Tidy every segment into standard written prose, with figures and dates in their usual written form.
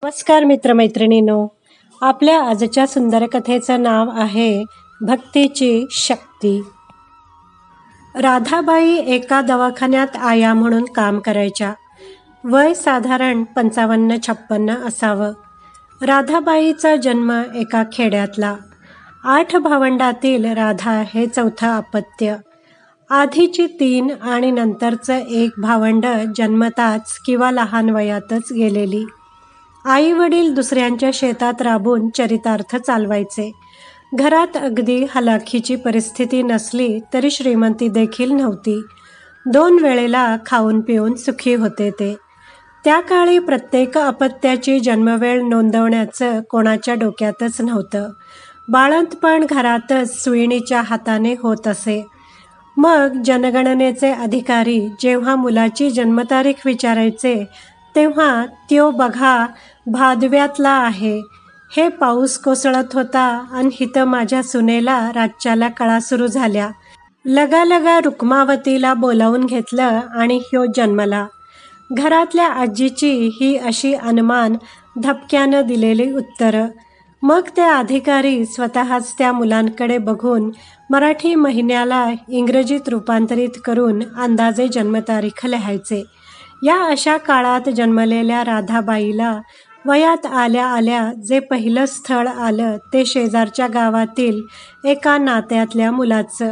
नमस्कार मित्रमैत्रिणींनो, आपल्या आजच्या सुंदर कथेचं नाव आहे भक्तीची शक्ती. राधाबाई एका दवाखान्यात आया म्हणून काम करायच्या. वय साधारण 55-56 असावं. राधाबाईचा जन्म एका खेड्यातला. 8 भावंडातील राधा हे चौथं अपत्य. आधीची 3 आणि नंतरचं 1 भावंड जन्मताच किंवा लहान वयातच गेलेली. आई वडील दुसऱ्यांच्या शेतात राबून चरितार्थ चालवायचे. घरात अगदी हलाखीची परिस्थिती नसली तरी श्रीमंती देखील नव्हती. 2 वेळेला खाऊन पिऊन सुखी होते ते. त्या काळी प्रत्येक अपत्याची जन्मवेळ नोंदवण्याचं कोणाच्या डोक्यातच नव्हतं. बाळंतपण घरातच सुईणीच्या हाताने होत असे. मग जनगणनेचे अधिकारी जेव्हा मुलाची जन्मतारीख विचारायचे तेव्हा त्यो बघा भादव्यातला आहे. हे पाऊस कोसळत होता आणि हिथं माझ्या सुनेला रातच्याला कळा सुरू झाल्या. लगालगा रुक्मावतीला बोलावून घेतलं आणि ह्यो जन्मला. घरातल्या आजीची ही अशी अनुमान धपक्यानं दिलेली उत्तरं. मग ते अधिकारी स्वतःच त्या मुलांकडे बघून मराठी महिन्याला इंग्रजीत रूपांतरित करून अंदाजे जन्मतारीख लिहायचे. या अशा काळात जन्मलेल्या राधाबाईला वयात आल्या आल्या जे पहिलं स्थळ आलं ते शेजारच्या गावातील एका नात्यातल्या मुलाचं.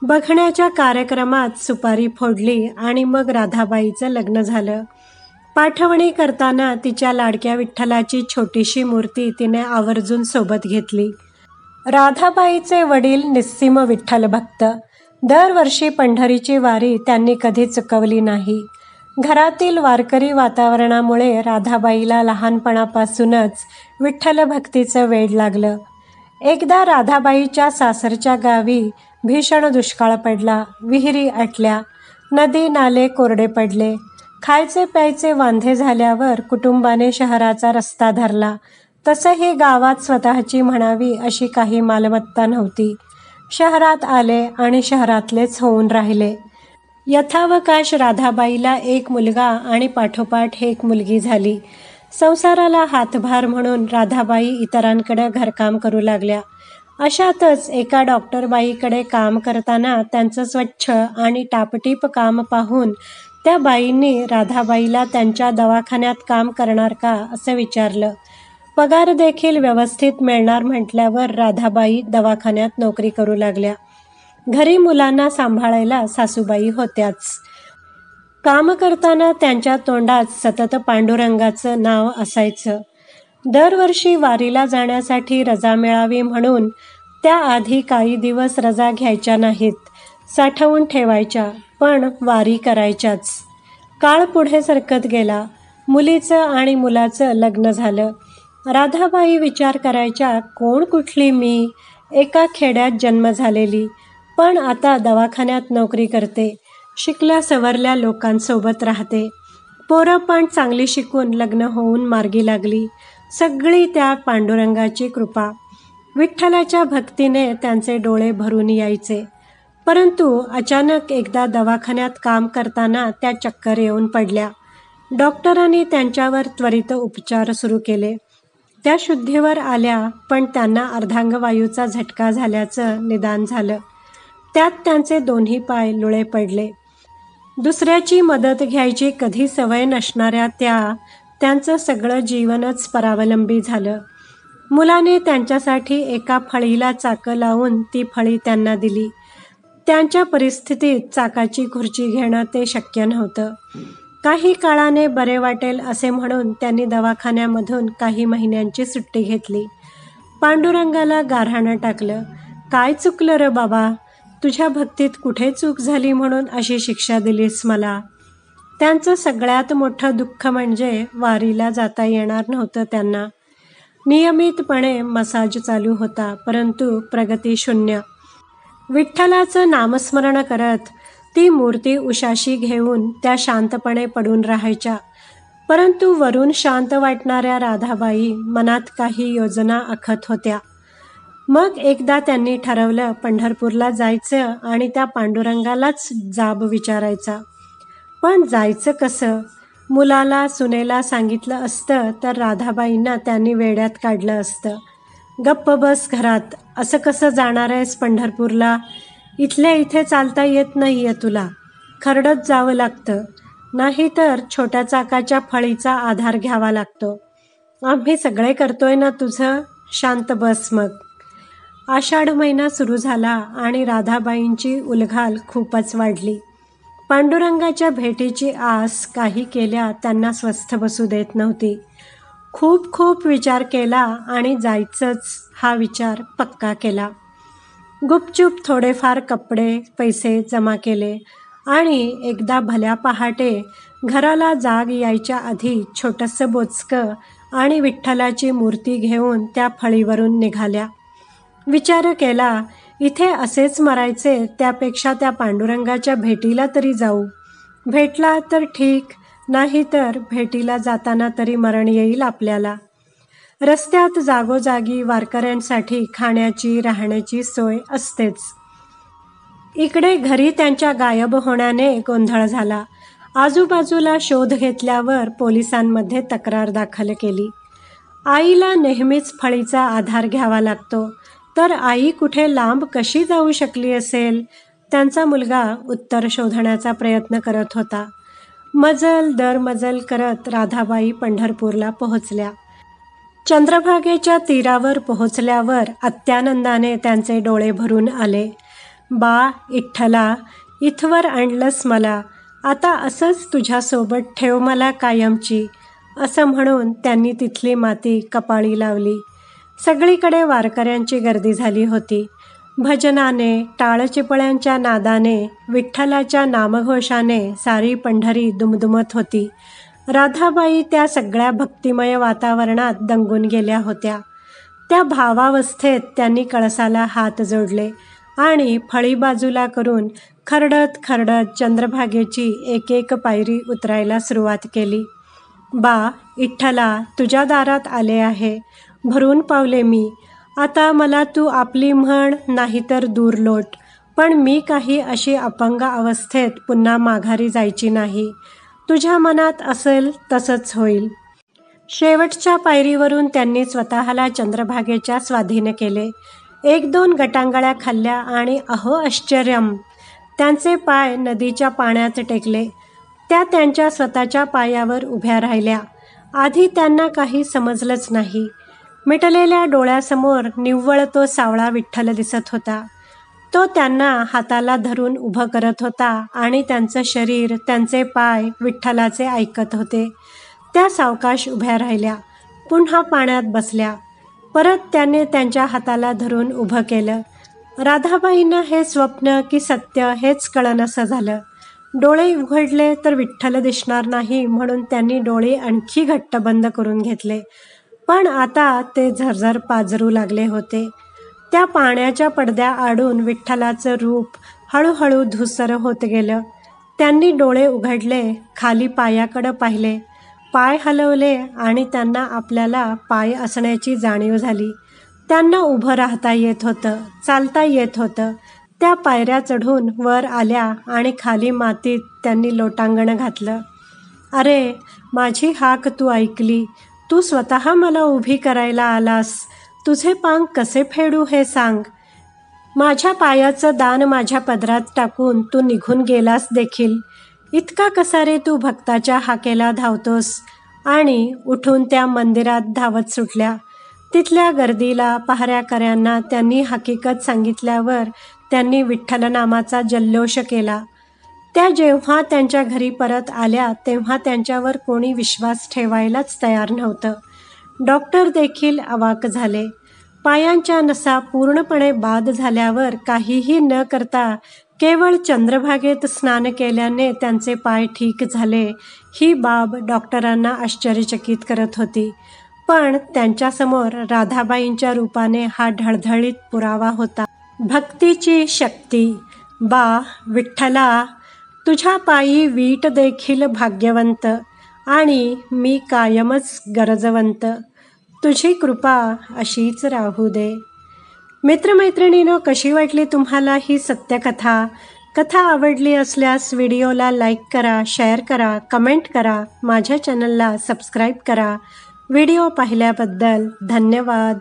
बघण्याच्या कार्यक्रमात सुपारी फोडली आणि मग राधाबाईचं लग्न झालं. पाठवणी करताना तिच्या लाडक्या विठ्ठलाची छोटीशी मूर्ती तिने आवर्जून सोबत घेतली. राधाबाईचे वडील निस्सीम विठ्ठल भक्त. दरवर्षी पंढरीची वारी त्यांनी कधी चुकवली नाही. घरातील वारकरी वातावरणामुळे राधाबाईला लहानपणापासूनच विठ्ठल भक्तीचं वेड लागलं. एकदा राधाबाईच्या सासरच्या गावी भीषण दुष्काळ पडला. विहिरी आटल्या, नदी नाले कोरडे पडले. खायचे प्यायचे वांधे झाल्यावर कुटुंबाने शहराचा रस्ता धरला. तसंही गावात स्वतःची म्हणावी अशी काही मालमत्ता नव्हती. शहरात आले आणि शहरातलेच होऊन राहिले. यथावकाश राधाबाईला 1 मुलगा आणि पाठोपाठ 1 मुलगी झाली. संसाराला हातभार म्हणून राधाबाई इतरांकडे घरकाम करू लागल्या. अशातच एका डॉक्टरबाईकडे काम करताना त्यांचं स्वच्छ आणि टापटीप काम पाहून त्या बाईंनी राधाबाईला त्यांच्या दवाखान्यात काम करणार का असं विचारलं. पगार देखील व्यवस्थित मिळणार म्हटल्यावर राधाबाई दवाखान्यात नोकरी करू लागल्या. घरी मुलांना सांभाळायला सासूबाई होत्याच. काम करताना त्यांच्या तोंडात सतत पांडुरंगाचं नाव असायचं. दरवर्षी वारीला जाण्यासाठी रजा मिळावी म्हणून त्याआधी काही दिवस रजा घ्यायच्या नाहीत, साठवून ठेवायच्या, पण वारी करायच्याच. काळ पुढे सरकत गेला. मुलीचं आणि मुलाचं लग्न झालं. राधाबाई विचार करायच्या, कोण कुठली मी, एका खेड्यात जन्म झालेली, पण आता दवाखान्यात नोकरी करते, शिकल्या सवरल्या लोकांसोबत राहते. पोरं पण चांगली शिकून लग्न होऊन मार्गी लागली. सगळी त्या पांडुरंगाची कृपा. विठ्ठलाच्या भक्तीने त्यांचे डोळे भरून यायचे. परंतु अचानक एकदा दवाखान्यात काम करताना त्या चक्कर येऊन पडल्या. डॉक्टरांनी त्यांच्यावर त्वरित उपचार सुरू केले. त्या शुद्धीवर आल्या, पण त्यांना अर्धांगवायूचा झटका झाल्याचं निदान झालं. त्यात त्यांचे दोन्ही पाय लुळे पडले. दुसऱ्याची मदत घ्यायची कधी सवय नसणाऱ्या त्यांचं सगळं जीवनच परावलंबी झालं. मुलाने त्यांच्यासाठी एका फळीला चाकं लावून ती फळी त्यांना दिली. त्यांच्या परिस्थितीत चाकाची खुर्ची घेणं ते शक्य नव्हतं. काही काळाने बरे वाटेल असे म्हणून त्यांनी दवाखान्यामधून काही महिन्यांची सुट्टी घेतली. पांडुरंगाला गाऱ्हाणं टाकलं, काय चुकलं र बाबा, तुझ्या भक्तीत कुठे चूक झाली म्हणून अशी शिक्षा दिलीस मला. त्यांचं सगळ्यात मोठं दुःख म्हणजे वारीला जाता येणार नव्हतं त्यांना. नियमितपणे मसाज चालू होता, परंतु प्रगती शून्य. विठ्ठलाचं नामस्मरण करत ती मूर्ती उशाशी घेऊन त्या शांतपणे पडून राहायच्या. परंतु वरून शांत वाटणाऱ्या राधाबाई मनात काही योजना आखत होत्या. मग एकदा त्यांनी ठरवलं पंढरपूरला जायचं आणि त्या पांडुरंगालाच जाब विचारायचा. पण जायचं कसं? मुलाला सुनेला सांगितलं असतं तर राधाबाईंना त्यांनी वेड्यात काढलं असतं. गप्प बस घरात, असं कसं जाणार आहेस पंढरपूरला? इथल्या इथे चालता येत नाही आहे तुला, खरडत जावं लागतं, नाहीतर छोट्या चाकाच्या फळीचा आधार घ्यावा लागतो. आम्ही सगळे करतोय ना तुझं, शांत बस मग. आषाढ महिना सुरू झाला आणि राधाबाईंची उलघाल खूपच वाढली. पांडुरंगाच्या भेटीची आस काही केल्या त्यांना स्वस्थ बसू देत नव्हती. खूप खूप विचार केला आणि जायचंच हा विचार पक्का केला. गुपचूप थोडेफार कपडे पैसे जमा केले आणि एकदा भल्या पहाटे घराला जाग यायच्या आधी छोटंसं बोचकं आणि विठ्ठलाची मूर्ती घेऊन त्या फळीवरून निघाल्या. विचार केला, इथे असेच मरायचे त्यापेक्षा त्या पांडुरंगाच्या भेटीला तरी जाऊ. भेटला तर ठीक, नाही तर भेटीला जाताना तरी मरण येईल आपल्याला. रस्त्यात जागोजागी वारकऱ्यांसाठी खाण्याची राहण्याची सोय असतेच. इकडे घरी त्यांच्या गायब होण्याने गोंधळ झाला. आजूबाजूला शोध घेतल्यावर पोलिसांमध्ये तक्रार दाखल केली. आईला नेहमीच फळीचा आधार घ्यावा लागतो, तर आई कुठे लांब कशी जाऊ शकली असेल? त्यांचा मुलगा उत्तर शोधण्याचा प्रयत्न करत होता. मजल दर मजल करत राधाबाई पंढरपूरला पोहोचल्या. चंद्रभागेच्या तीरावर पोहोचल्यावर अत्यानंदाने त्यांचे डोळे भरून आले. बा विठ्ठला, इथवर आणलंस मला, आता असंच तुझ्यासोबत ठेव मला कायमची, असं म्हणून त्यांनी तिथली माती कपाळी लावली. सगळीकडे वारकऱ्यांची गर्दी झाली होती. भजनाने, टाळचिपळ्यांच्या नादाने, विठ्ठलाच्या नामघोषाने सारी पंढरी दुमदुमत होती. राधाबाई त्या सगळ्या भक्तिमय वातावरणात दंगून गेल्या होत्या. त्या भावावस्थेत त्यांनी कळसाला हात जोडले आणि फळी बाजूला करून खरडत खरडत चंद्रभागेची एक एक पायरी उतरायला सुरुवात केली. बा विठ्ठला, तुझ्या दारात आले आहे, भरून पावले मी. आता मला तू आपली म्हण, नाहीतर दूर लोट, पण मी काही अशी अपंग अवस्थेत पुन्हा माघारी जायची नाही. तुझ्या मनात असेल तसंच होईल. शेवटच्या पायरीवरून त्यांनी स्वतःला चंद्रभागेच्या स्वाधीन केले. 1-2 गटांगळ्या खाल्ल्या आणि अहो आश्चर्यम, त्यांचे पाय नदीच्या पाण्यात टेकले. त्या त्यांच्या स्वतःच्या पायावर उभ्या राहिल्या. आधी त्यांना काही समजलंच नाही. मिटलेल्या डोळ्यासमोर निव्वळ तो सावळा विठ्ठल दिसत होता. तो त्यांना हाताला धरून उभं करत होता आणि त्यांचं शरीर, त्यांचे पाय विठ्ठलाचे ऐकत होते. त्या सावकाश उभ्या राहिल्या, पुन्हा पाण्यात बसल्या. परत त्याने त्यांच्या हाताला धरून उभं केलं. राधाबाईंना हे स्वप्न की सत्य हेच कळेनासं झालं. डोळे उघडले तर विठ्ठल दिसणार नाही म्हणून त्यांनी डोळे आणखी घट्ट बंद करून घेतले. पण आता ते झरझर पाजरू लागले होते. त्या पाण्याच्या पडद्याआडून विठ्ठलाचं रूप हळूहळू धुसर होत गेलं. त्यांनी डोळे उघडले, खाली पायाकडं पाहिले, पाय हलवले आणि त्यांना आपल्याला पाय असण्याची जाणीव झाली. त्यांना उभं राहता येत होतं, चालता येत होतं. त्या पायऱ्या चढून वर आल्या आणि खाली मातीत त्यांनी लोटांगण घातलं. अरे, माझी हाक तू ऐकली, तू स्वतः मला उभी करायला आलास. तुझे पांग कसे फेडू हे सांग. माझ्या पायाचं दान माझ्या पदरात टाकून तू निघून गेलास देखील. इतका कसा रे तू भक्ताच्या हाकेला धावतोस? आणि उठून त्या मंदिरात धावत सुटल्या. तिथल्या गर्दीला, पहारेकऱ्यांना त्यांनी हकीकत सांगितल्यावर त्यांनी विठ्ठल नामाचा जल्लोष केला. त्या जेव्हा त्यांच्या घरी परत आल्या तेव्हा त्यांच्यावर कोणी विश्वास ठेवायलाच तयार नव्हतं. डॉक्टर देखील अवाक झाले. पायांच्या नसा पूर्णपणे बाद झाल्यावर काहीही न करता केवळ चंद्रभागेत स्नान केल्याने त्यांचे पाय ठीक झाले, ही बाब डॉक्टरांना आश्चर्यचकित करत होती. पण त्यांच्यासमोर राधाबाईंच्या रूपाने हा ढळढळीत पुरावा होता. भक्तीची शक्ती. बा विठ्ठला, तुझ्या पायी वीट देखील भाग्यवंत आणि मी कायमच गरजवंत. तुझी कृपा अशीच राहू दे. मित्रमैत्रिणींनो, कशी वाटली तुम्हाला ही सत्यकथा? कथा आवडली असल्यास व्हिडिओला लाईक करा, शेअर करा, कमेंट करा. माझ्या चॅनलला सबस्क्राईब करा. व्हिडिओ पाहिल्याबद्दल धन्यवाद.